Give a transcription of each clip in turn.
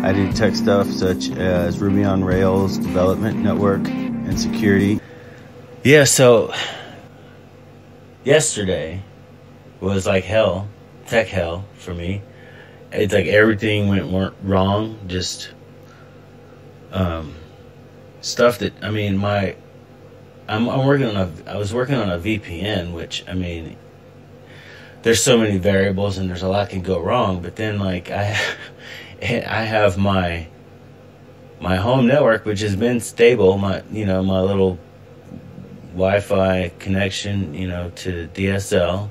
I do tech stuff such as Ruby on Rails, development, network, and security. Yeah, so yesterday was like hell, tech hell for me. It's like everything went wrong, just stuff that, I mean, I was working on a VPN, which, I mean, there's so many variables and there's a lot can go wrong, but then like I have my home network, which has been stable, my little Wi-Fi connection, to DSL.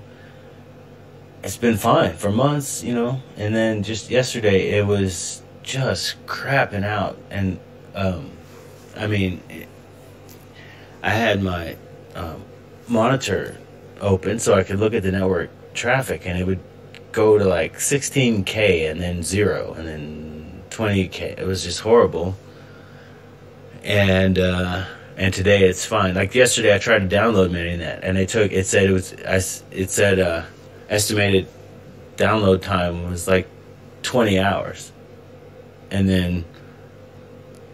It's been fine for months, and then just yesterday it was just crapping out, and I mean, I had my monitor open so I could look at the network traffic, and it would go to like 16K and then 0 and then 20K. It was just horrible. And today it's fine. Like yesterday I tried to download ManyNet, and it said estimated download time was like 20 hours. And then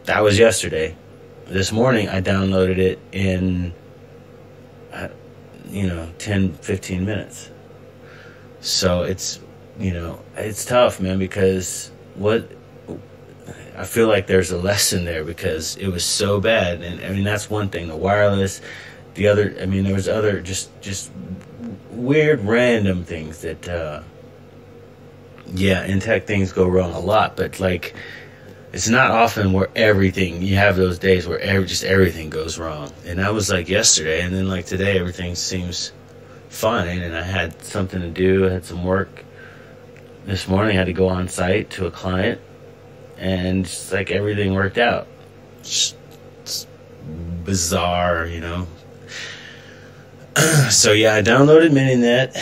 that was yesterday. This morning I downloaded it in 10-15 minutes. So it's tough, man, because I feel like there's a lesson there, because it was so bad. And I mean, that's one thing, the wireless. The other, I mean, there was other just weird random things that in tech things go wrong a lot, but like it's not often where you have those days where everything goes wrong. And that was like yesterday, and then like today everything seems fine, and I had something to do. I had some work this morning. I had to go on site to a client, and just like everything worked out. It's bizarre, So yeah, I downloaded ManyNet.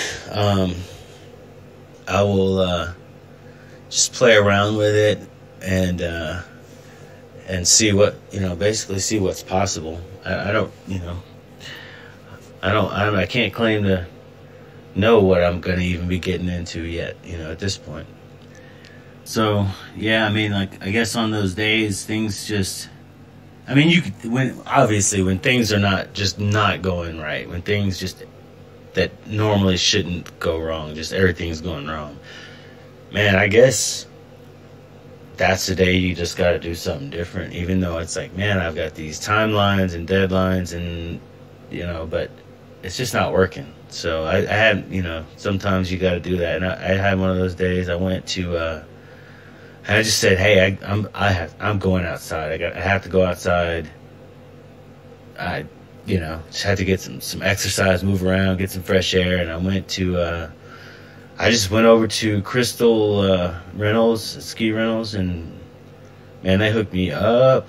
I will just play around with it and see what, basically see what's possible. I can't claim to know what I'm going to even be getting into yet, at this point. So, yeah, I mean, like, I guess on those days, things just, I mean, when things are not going right, when things just, that normally shouldn't go wrong, just everything's going wrong, man, I guess that's the day you just got to do something different, even though it's like, man, I've got these timelines and deadlines and, but it's just not working. So I had, sometimes you got to do that. And I had one of those days. I went to, I just said, hey, I'm going outside. I have to go outside. I, just had to get some exercise, move around, get some fresh air. And I went to, I just went over to Crystal Rentals, ski rentals, and man, they hooked me up.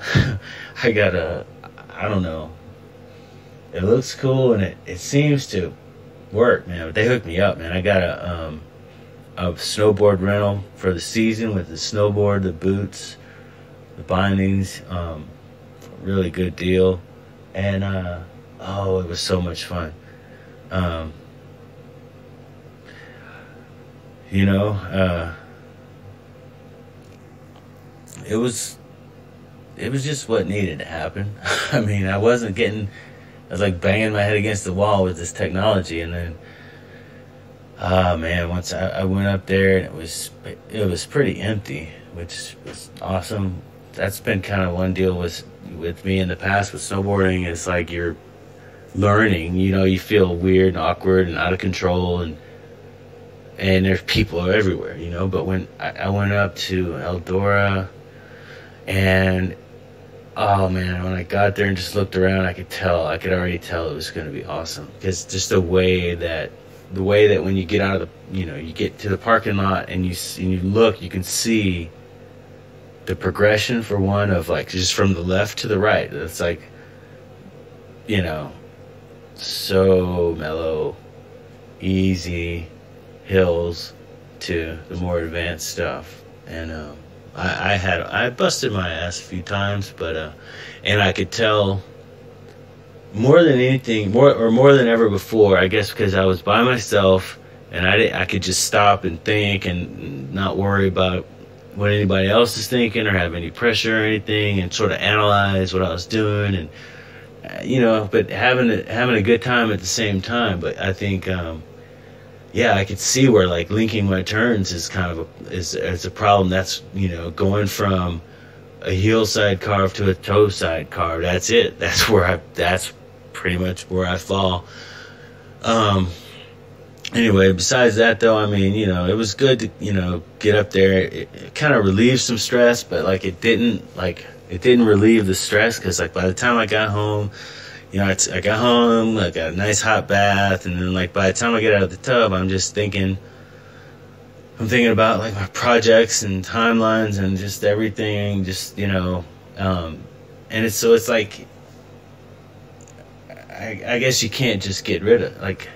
I got I don't know. It looks cool, and it seems to work, man. But they hooked me up, man. I got a snowboard rental for the season with the snowboard, the boots, the bindings. Really good deal, and it was so much fun. It was just what needed to happen. I mean, I was like banging my head against the wall with this technology, and then, man, once I went up there, and it was pretty empty, which was awesome. That's been kind of one deal with me in the past with snowboarding. It's like you're learning, you feel weird and awkward and out of control, and there's people everywhere, but when I went up to Eldora, and oh man, when I got there and just looked around, I could already tell it was going to be awesome, because just the way that when you get out of you get to the parking lot and you look, you can see the progression, for one, of like just from the left to the right. It's like, so mellow, easy hills to the more advanced stuff. And I busted my ass a few times, but and I could tell more than anything, more than ever before, I guess, because I was by myself, and I could just stop and think and not worry about what anybody else is thinking or have any pressure or anything, and sort of analyze what I was doing, and but having a good time at the same time. But I think yeah, I could see where like linking my turns is kind of is a problem. That's going from a heel side carve to a toe side carve. That's it. That's pretty much where I fall. Anyway, besides that though, I mean, it was good to, get up there. It kind of relieved some stress, but like it didn't relieve the stress, because like by the time I got home, I got home, I got a nice hot bath, and then like by the time I get out of the tub, I'm thinking about like my projects and timelines and just everything, and it's like, I guess you can't just get rid of, like,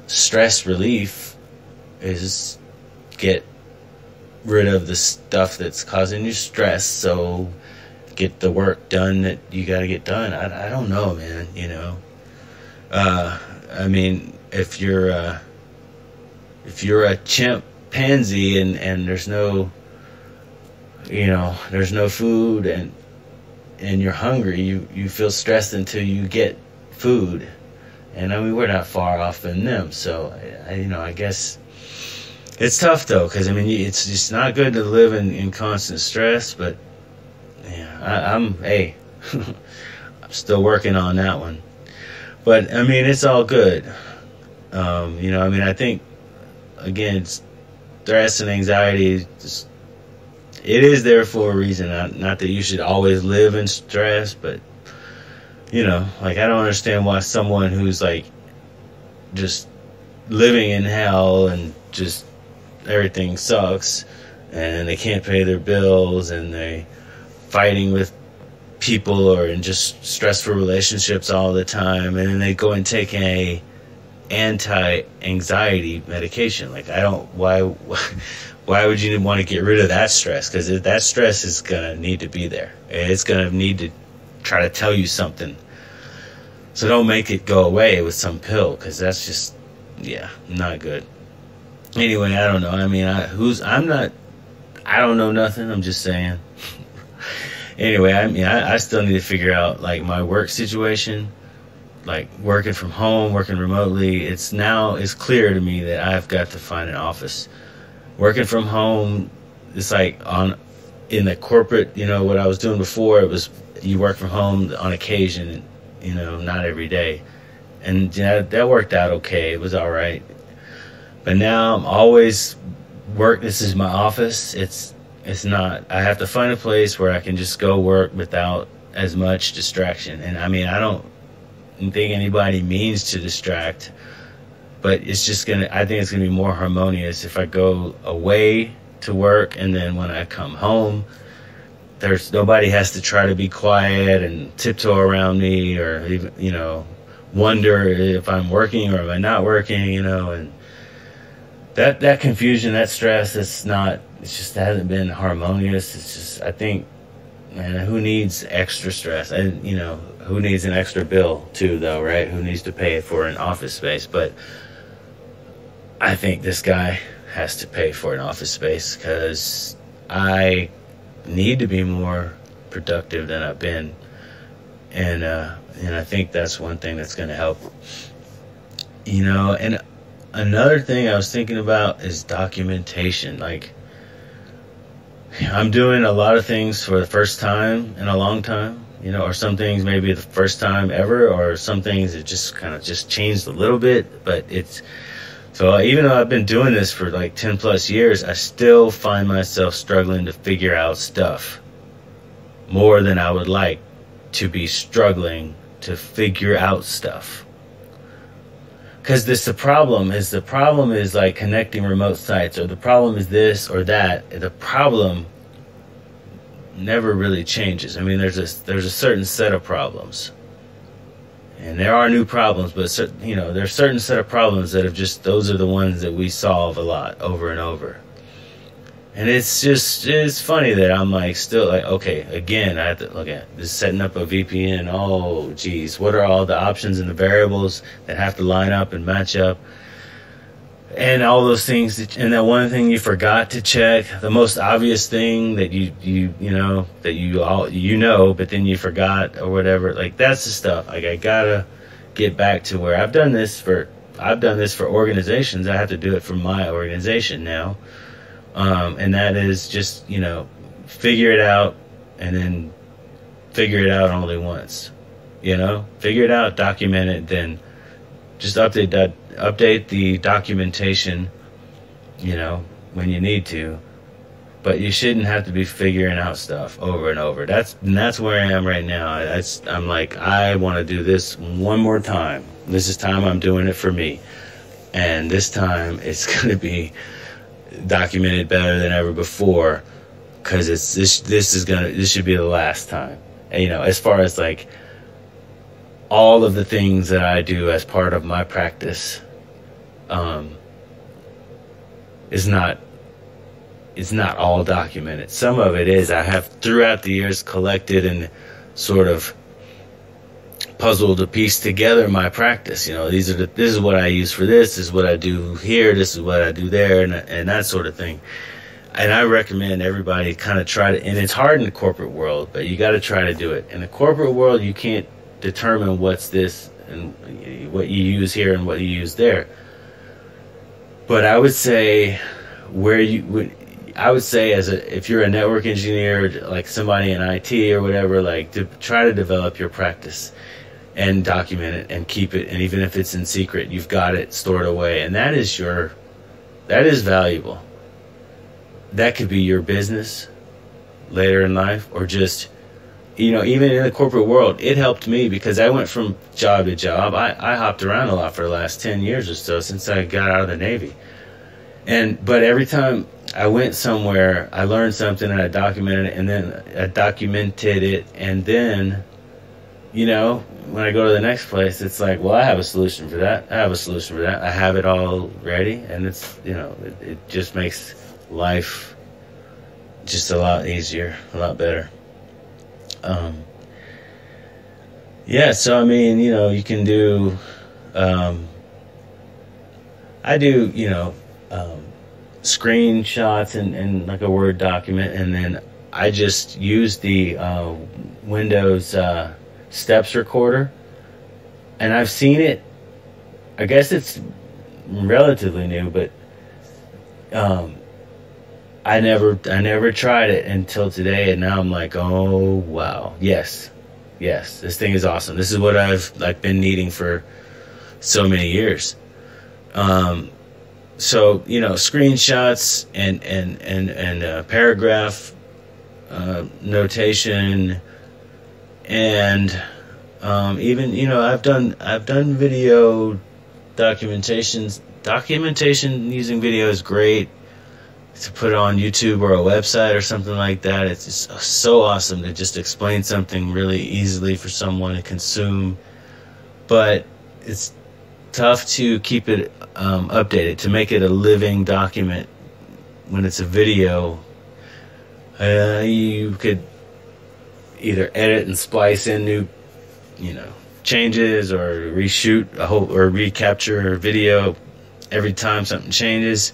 stress relief is get rid of the stuff that's causing you stress, so get the work done that you got to get done. I don't know, man. I mean, if you're a chimpanzee and there's no food, and you're hungry, you feel stressed until you get food. And I mean, we're not far off from them, so I guess it's tough though, because I mean, it's just not good to live in constant stress. But yeah, I'm still working on that one. But I mean, it's all good. I mean, I think again, stress and anxiety, it is there for a reason. Not that you should always live in stress, but like, I don't understand why someone who's like just living in hell and just everything sucks and they can't pay their bills and they fighting with people or in just stressful relationships all the time, and then they go and take a anti-anxiety medication. Like, why would you want to get rid of that stress? Because that stress is gonna need to be there. It's gonna need to try to tell you something. So don't make it go away with some pill, because that's just, not good. Anyway, I don't know. I mean, I don't know nothing. I'm just saying. Anyway, I mean, I still need to figure out like my work situation, like working from home, working remotely. It's clear to me that I've got to find an office. Working from home, it's like in the corporate, what I was doing before, it was you work from home on occasion, not every day. And that worked out okay. It was all right. But now I'm always this is my office. It's not, I have to find a place where I can just go work without as much distraction. And I mean, I don't think anybody means to distract, but it's just I think it's gonna be more harmonious if I go away to work, and then when I come home, nobody has to try to be quiet and tiptoe around me, or even, wonder if I'm working or am I not working, and that confusion, that stress, it just hasn't been harmonious. It's just, I think, man, who needs extra stress? And, who needs an extra bill too, though, right? Who needs to pay for an office space? But I think this guy has to pay for an office space, because I need to be more productive than I've been, and I think that's one thing that's going to help. And another thing I was thinking about is documentation. Like, I'm doing a lot of things for the first time in a long time, or some things maybe the first time ever, or some things it just kind of just changed a little bit. But so even though I've been doing this for like 10 plus years, I still find myself struggling to figure out stuff more than I would like to be struggling to figure out stuff. Because the problem is like connecting remote sites, or the problem is this or that. The problem never really changes. I mean, there's a certain set of problems, and there are new problems, but there's a certain set of problems that those are the ones that we solve a lot over and over. And it's funny that I'm like still like, okay, again, I have to look at this, setting up a VPN. Oh, geez, what are all the options and the variables that have to line up and match up? and all those things and that one thing you forgot to check, the most obvious thing that you know that you know, but then you forgot or whatever. Like, that's the stuff. Like, I gotta get back to where I've done this for organizations. I have to do it for my organization now, and that is just, you know, figure it out, and then figure it out only once. You know, figure it out, document it, then just update the documentation, you know, when you need to. But you shouldn't have to be figuring out stuff over and over. That's where I am right now. I'm like, I want to do this one more time. This time I'm doing it for me, and this time it's going to be documented better than ever before, because this should be the last time. And, you know, as far as like all of the things that I do as part of my practice, is not all documented. Some of it is. I have throughout the years collected and sort of puzzled to piece together my practice. You know, this is what I use for this is what I do here, this is what I do there, and that sort of thing. And I recommend everybody kind of try to, and it's hard in the corporate world, but you got to try to do it. In the corporate world, you can't determine what's this and what you use here and what you use there. But I would say if you're a network engineer, like somebody in IT or whatever, like, to try to develop your practice and document it and keep it. And even if it's in secret, you've got it stored away, and that is valuable. That could be your business later in life, or just, you know, even in the corporate world. It helped me because I went from job to job. I hopped around a lot for the last 10 years or so since I got out of the Navy. But every time I went somewhere, I learned something and I documented it, and then, you know, when I go to the next place, it's like, well, I have a solution for that. I have a solution for that. I have it all ready, and it's, you know, it just makes life just a lot easier, a lot better. Yeah, so I mean, you know, you can do, I do, you know, screenshots and like a Word document, and then I just use the Windows steps recorder, and I've seen it. I guess it's relatively new, but I never tried it until today, and now I'm like, oh wow, yes, this thing is awesome. This is what I've like been needing for so many years. So, you know, screenshots and paragraph notation, and even, you know, I've done video documentation using video is great to put on YouTube or a website or something like that. It's just so awesome to just explain something really easily for someone to consume, but it's tough to keep it updated, to make it a living document. When it's a video, you could either edit and splice in new, you know, changes, or reshoot or recapture a video every time something changes.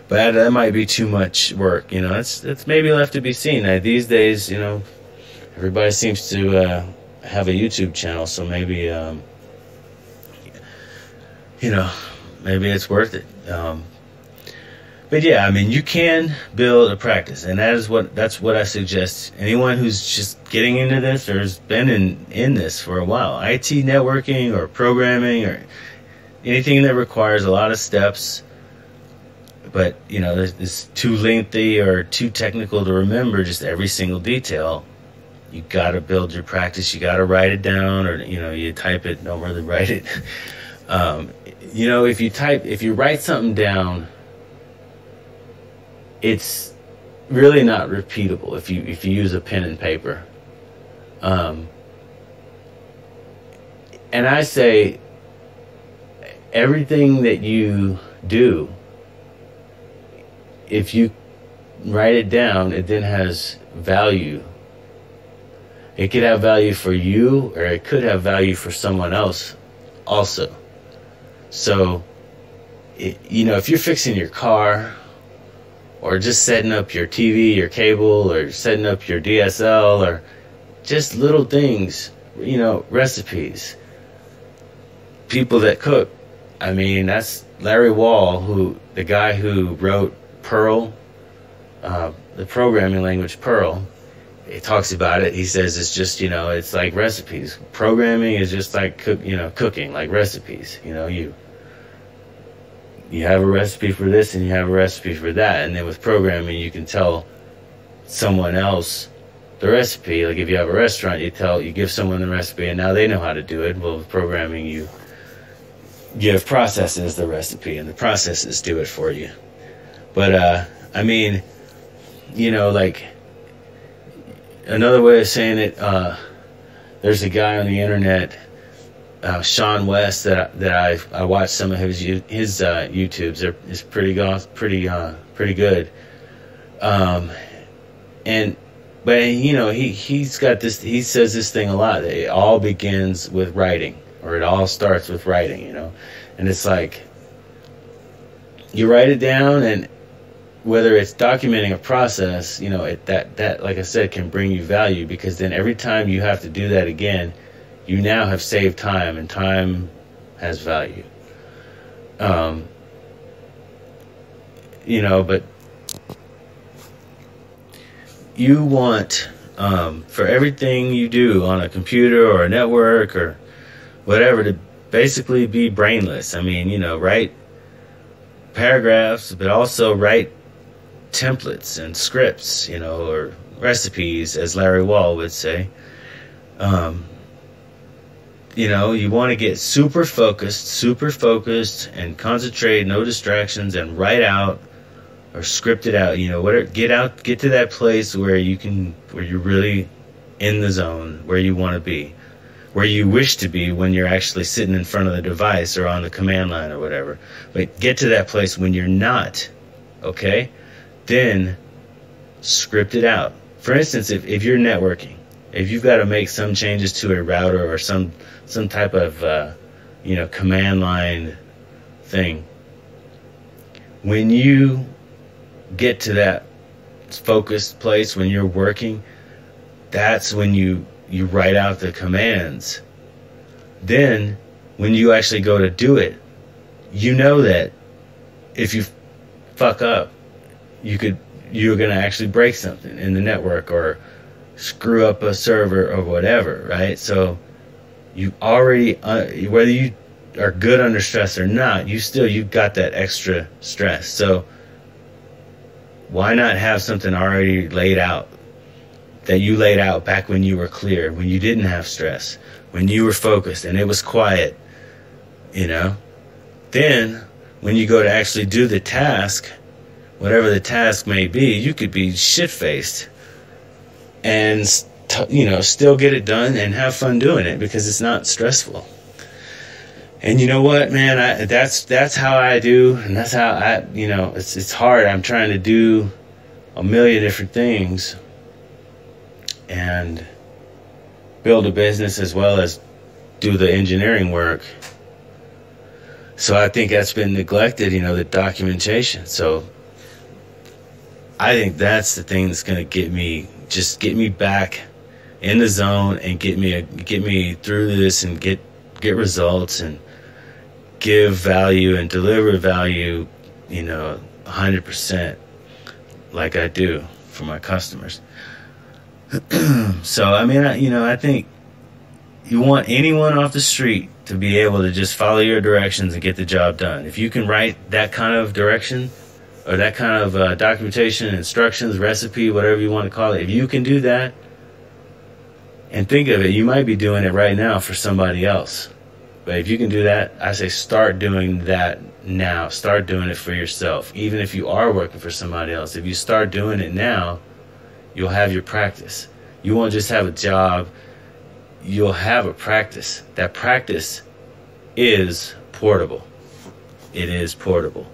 But that might be too much work, you know. It's maybe left to be seen. These days, you know, everybody seems to have a YouTube channel, so maybe you know, maybe it's worth it. But yeah, I mean, you can build a practice, and that's what I suggest. Anyone who's just getting into this or has been in this for a while, IT networking or programming or anything that requires a lot of steps, but, you know, it's too lengthy or too technical to remember just every single detail. You got to build your practice. You got to write it down, or, you know, you type it. Don't really write it. You know, if you write something down, it's really not repeatable if you use a pen and paper. And I say everything that you do, if you write it down, it then has value. It could have value for you, or it could have value for someone else also. So you know, if you're fixing your car, or just setting up your TV, your cable, or setting up your DSL, or just little things, you know, recipes, people that cook. I mean, that's Larry Wall, the guy who wrote Perl, the programming language Perl. He talks about it. He says it's just, you know, it's like recipes. Programming is just like cooking, like recipes. You know, you have a recipe for this and you have a recipe for that, and then with programming you can tell someone else the recipe. Like if you have a restaurant, you give someone the recipe and now they know how to do it. Well, with programming you give processes the recipe and the processes do it for you. But I mean, you know, like another way of saying it, there's a guy on the internet, Sean West, that I watched some of his YouTubes. It's pretty good. But you know, he's got this. He says this thing a lot. That it all begins with writing, or it all starts with writing. You know, and it's like you write it down, and whether it's documenting a process, you know, that like I said, can bring you value, because then every time you have to do that again, you now have saved time, and time has value. You know, but you want, for everything you do on a computer or a network or whatever, to basically be brainless. I mean, you know, write paragraphs, but also write templates and scripts, you know, or recipes, as Larry Wall would say. You know, you want to get super focused and concentrate, no distractions, and write out or script it out. You know, get to that place where you're really in the zone, where you want to be, where you wish to be when you're actually sitting in front of the device or on the command line or whatever. But get to that place when you're not, okay? Then script it out. For instance, if you're networking, if you've got to make some changes to a router or some type of you know, command line thing, when you get to that focused place when you're working, that's when you write out the commands. Then when you actually go to do it, you know that if you fuck up, you're gonna actually break something in the network or screw up a server or whatever, right? So you already, whether you are good under stress or not, you've got that extra stress. So why not have something already laid out, that you laid out back when you were clear, when you didn't have stress, when you were focused and it was quiet, you know? Then when you go to actually do the task, whatever the task may be, you could be shit-faced and, you know, still get it done and have fun doing it because it's not stressful. And you know what, man, that's how I do, and that's how I, you know, it's hard. I'm trying to do a million different things and build a business as well as do the engineering work. So I think that's been neglected, you know, the documentation. So I think that's the thing that's going to get me back in the zone and get me through this and get results and give value and deliver value, you know, 100% like I do for my customers. So I mean, I think you want anyone off the street to be able to just follow your directions and get the job done. If you can write that kind of direction or that kind of documentation, instructions, recipe, whatever you want to call it, if you can do that, and think of it, you might be doing it right now for somebody else. But if you can do that, I say start doing that now. Start doing it for yourself. Even if you are working for somebody else, if you start doing it now, you'll have your practice. You won't just have a job, you'll have a practice. That practice is portable. It is portable.